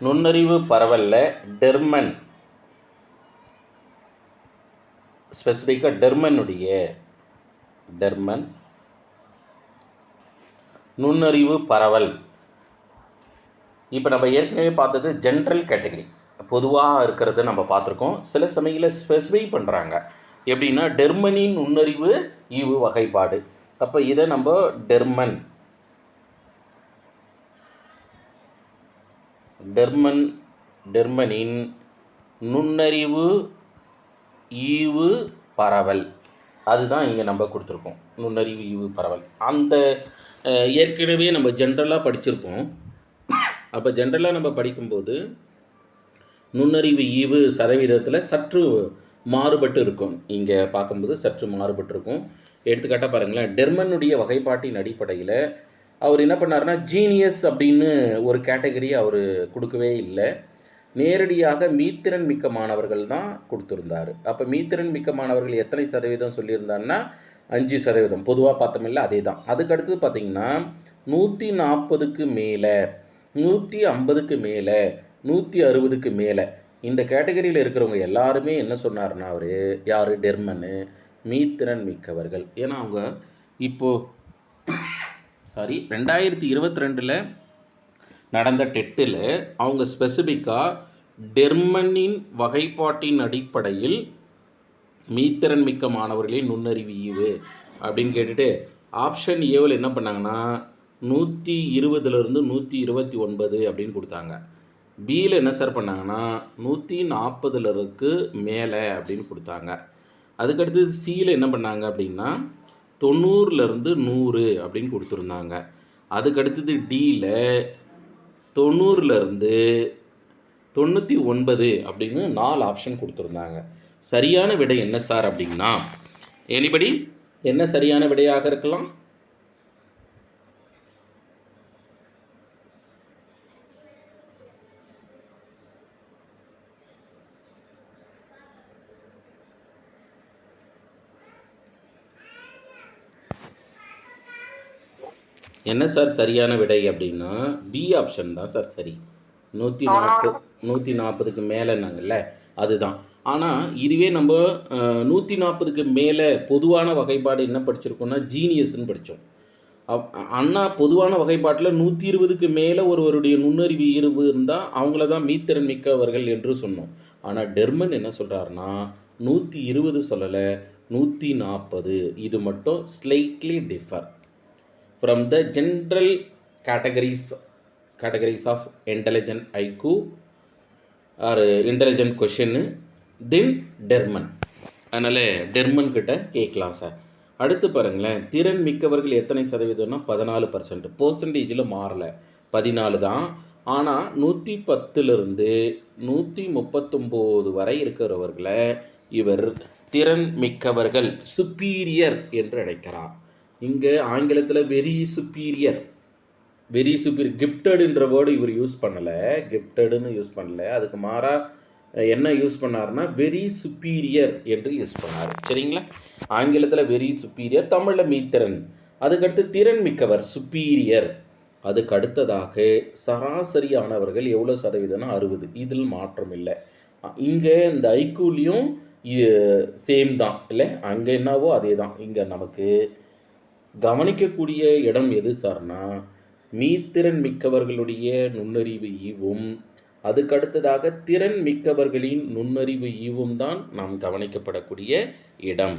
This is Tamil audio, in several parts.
நுண்ணறிவு பரவலில் டெர்மன் ஸ்பெசிஃபிக்காக டெர்மன் நுண்ணறிவு பரவல். இப்போ நம்ம ஏற்கனவே பார்த்தது ஜென்ரல் கேட்டகரி, பொதுவாக இருக்கிறது நம்ம பார்த்துருக்கோம். சில சமயங்களில் ஸ்பெசிஃபை பண்ணுறாங்க. எப்படின்னா டெர்மனின் நுண்ணறிவு ஈவு வகைப்பாடு. அப்போ இதை நம்ம டெர்மனின் நுண்ணறிவு ஈவு பரவல், அதுதான் இங்கே நம்ம கொடுத்துருக்கோம். நுண்ணறிவு ஈவு பரவல் அந்த ஏற்கனவே நம்ம ஜென்ரலாக படிச்சிருப்போம். அப்போ ஜென்ரலாக நம்ம படிக்கும்போது நுண்ணறிவு ஈவு சதவீதத்தில் சற்று மாறுபட்டு இருக்கும். இங்கே பார்க்கும்போது சற்று மாறுபட்டு இருக்கும். எடுத்துக்காட்டாக பாருங்களேன், டெர்மனுடைய வகைப்பாட்டின் அடிப்படையில் அவர் என்ன பண்ணார்னா ஜீனியஸ் அப்படின்னு ஒரு கேட்டகரி அவர் கொடுக்கவே இல்லை. நேரடியாக மீத்திறன் மிக்க மாணவர்கள் தான் கொடுத்துருந்தார். அப்போ மீத்திறன் மிக்க மாணவர்கள் எத்தனை சதவீதம் சொல்லியிருந்தாருன்னா 5%. பொதுவாக பார்த்தோமில்ல, அதே தான். அதுக்கடுத்து பார்த்திங்கன்னா 140க்கு மேலே, 150க்கு மேலே, 160க்கு மேலே இந்த கேட்டகரியில் இருக்கிறவங்க எல்லாருமே என்ன சொன்னார்னா அவர் யார், டெர்மனு மீத்திறன் மிக்கவர்கள். ஏன்னா அவங்க இப்போது 2022 நடந்த டெட்டில் அவங்க ஸ்பெசிஃபிக்காக டெர்மனின் வகைப்பாட்டின் அடிப்படையில் மீத்திறன் மிக்க மாணவர்களின் நுண்ணறிவு ஈவு அப்படின்னு கேட்டுட்டு ஆப்ஷன் ஏவில் என்ன பண்ணாங்கன்னா 120லேருந்து 129 அப்படின்னு கொடுத்தாங்க. பியில் என்ன சார் பண்ணாங்கன்னா 140க்கு மேலே அப்படின்னு கொடுத்தாங்க. அதுக்கடுத்து சியில் என்ன பண்ணாங்க அப்படின்னா 90லேருந்து 100 அப்படின்னு கொடுத்துருந்தாங்க. அதுக்கடுத்தது டியில் 90லேருந்து 99 அப்படின்னு 4 ஆப்ஷன் கொடுத்துருந்தாங்க. சரியான விடை என்ன சார் அப்படின்னா, எனிபடி என்ன சரியான விடையாக இருக்கலாம்? என்ன சார் சரியான விடை அப்படின்னா பி ஆப்ஷன் தான் சார் சரி. 140க்கு மேலேனாங்கல்ல, அதுதான். ஆனால் இதுவே நம்ம 140க்கு மேலே பொதுவான வகைப்பாடு என்ன படிச்சிருக்கோம்னா ஜீனியஸ்ன்னு படித்தோம். அண்ணா பொதுவான வகைப்பாட்டில் 120க்கு மேலே ஒருவருடைய நுண்ணறிவு ஈர்வு இருந்தால் அவங்கள தான் மீத்திறன் மிக்கவர்கள் என்று சொன்னோம். ஆனால் டெர்மன் என்ன சொல்கிறாருன்னா 120 சொல்லலை, 140. இது மட்டும் slightly differ from the general categories of intelligent IQ or intelligent question then டெர்மன். அதனால் டெர்மன் கிட்ட கேட்கலாம் சார். அடுத்து பாருங்களேன், திறன் மிக்கவர்கள் எத்தனை சதவீதம்னா 14%. பர்சன்டேஜில் மாறலை, 14 தான். ஆனால் 110லேருந்து 139 வரை இருக்கிறவர்களை இவர் திறன் மிக்கவர்கள் சுப்பீரியர் என்று அழைக்கிறார். இங்கே ஆங்கிலத்தில் வெரி சுப்பீரியர் கிஃப்டடுன்ற வேர்டு இவர் யூஸ் பண்ணலை, கிஃப்டடுன்னு யூஸ் பண்ணலை. அதுக்கு மாறாக என்ன யூஸ் பண்ணார்னா வெரி சுப்பீரியர் என்று யூஸ் பண்ணார். சரிங்களா? ஆங்கிலத்தில் வெரி சுப்பீரியர், தமிழில் மீத்திறன். அதுக்கடுத்து திறன் மிக்கவர் சுப்பீரியர். அதுக்கு அடுத்ததாக சராசரியானவர்கள் எவ்வளோ சதவீதம்னா 60. இதில் மாற்றம் இல்லை. இங்கே இந்த ஐக்கூலையும் சேம் தான் இல்லை, அங்கே என்னவோ அதே தான். இங்கே நமக்கு கவனிக்கக்கூடிய இடம் எது சார்னா மீத்திறன் மிக்கவர்களுடைய நுண்ணறிவு ஈவும் அதுக்கடுத்ததாக திறன் மிக்கவர்களின் நுண்ணறிவு ஈவும் தான் நாம் கவனிக்கப்படக்கூடிய இடம்.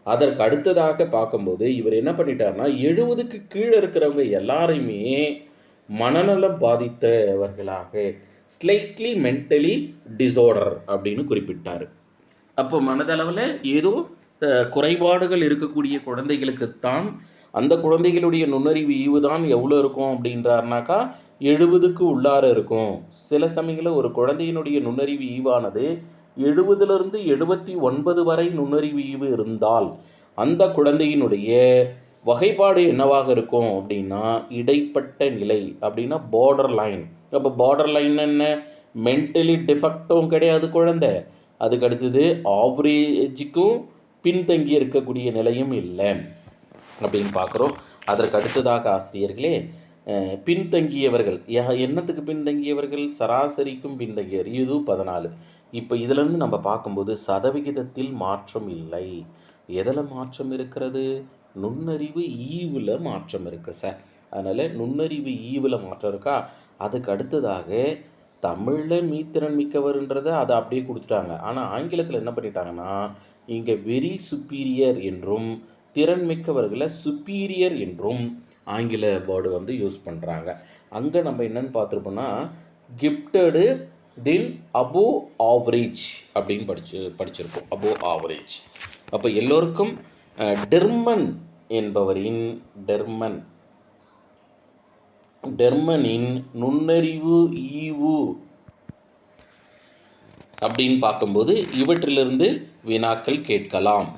அதற்கு அடுத்ததாக பார்க்கும்போது இவர் என்ன பண்ணிட்டார்னா 70க்கு கீழே இருக்கிறவங்க எல்லாரையுமே மனநலம் பாதித்தவர்களாக ஸ்லைட்லி மென்டலி டிஸார்டர் அப்படின்னு குறிப்பிட்டார். அப்போ மனதளவில் ஏதோ குறைபாடுகள் இருக்கக்கூடிய குழந்தைகளுக்குத்தான் அந்த குழந்தைகளுடைய நுண்ணறிவு ஈவு தான் எவ்வளோ இருக்கும் அப்படின்றாருனாக்கா 70க்கு உள்ளார இருக்கும். சில சமயங்களில் ஒரு குழந்தையினுடைய நுண்ணறிவு ஈவானது 70லேருந்து 79 வரை நுண்ணறிவு ஈவு இருந்தால் அந்த குழந்தையினுடைய வகைப்பாடு என்னவாக இருக்கும் அப்படின்னா இடைப்பட்ட நிலை, அப்படின்னா பார்டர் லைன். அப்போ பார்டர் லைன் என்ன, மென்டலி டிஃபெக்டும் கிடையாது குழந்தை, அதுக்கு அடுத்தது ஆவரேஜுக்கும் பின்தங்கி இருக்கக்கூடிய நிலையும் இல்லை அப்படின்னு பார்க்குறோம். அதற்கு அடுத்ததாக ஆசிரியர்களே பின்தங்கியவர்கள் என்னத்துக்கு பின்தங்கியவர்கள்? சராசரிக்கும் பின்தங்கியவர். இது 14. இப்போ இதிலேருந்து நம்ம பார்க்கும்போது சதவிகிதத்தில் மாற்றம் இல்லை. எதில் மாற்றம் இருக்கிறது? நுண்ணறிவு ஈவில் மாற்றம் இருக்குது சார். அதனால் நுண்ணறிவு ஈவில் மாற்றம் இருக்கா? அதுக்கு அடுத்ததாக தமிழில் மீத்திறன் மிக்கவர்ன்றதை அதை அப்படியே கொடுத்துட்டாங்க. ஆனால் ஆங்கிலத்தில் என்ன பண்ணிட்டாங்கன்னா, இங்கே வெரி சுப்பீரியர் என்றும் திறன் மிக்கவர்களை சுப்பீரியர் என்றும் ஆங்கில வேர்டு வந்து யூஸ் பண்ணுறாங்க. அங்கே நம்ம என்னென்னு பார்த்துருப்போம்னா, கிஃப்டடு தென் அபோவ் ஆவரேஜ் அப்படின்னு படிச்சிருப்போம். Above average. அப்போ எல்லோருக்கும் டெர்மன் என்பவரின் டெர்மனின் நுண்ணறிவு ஈவு அப்படின்னு பார்க்கும்போது இவற்றிலிருந்து வினாக்கள் கேட்கலாம்.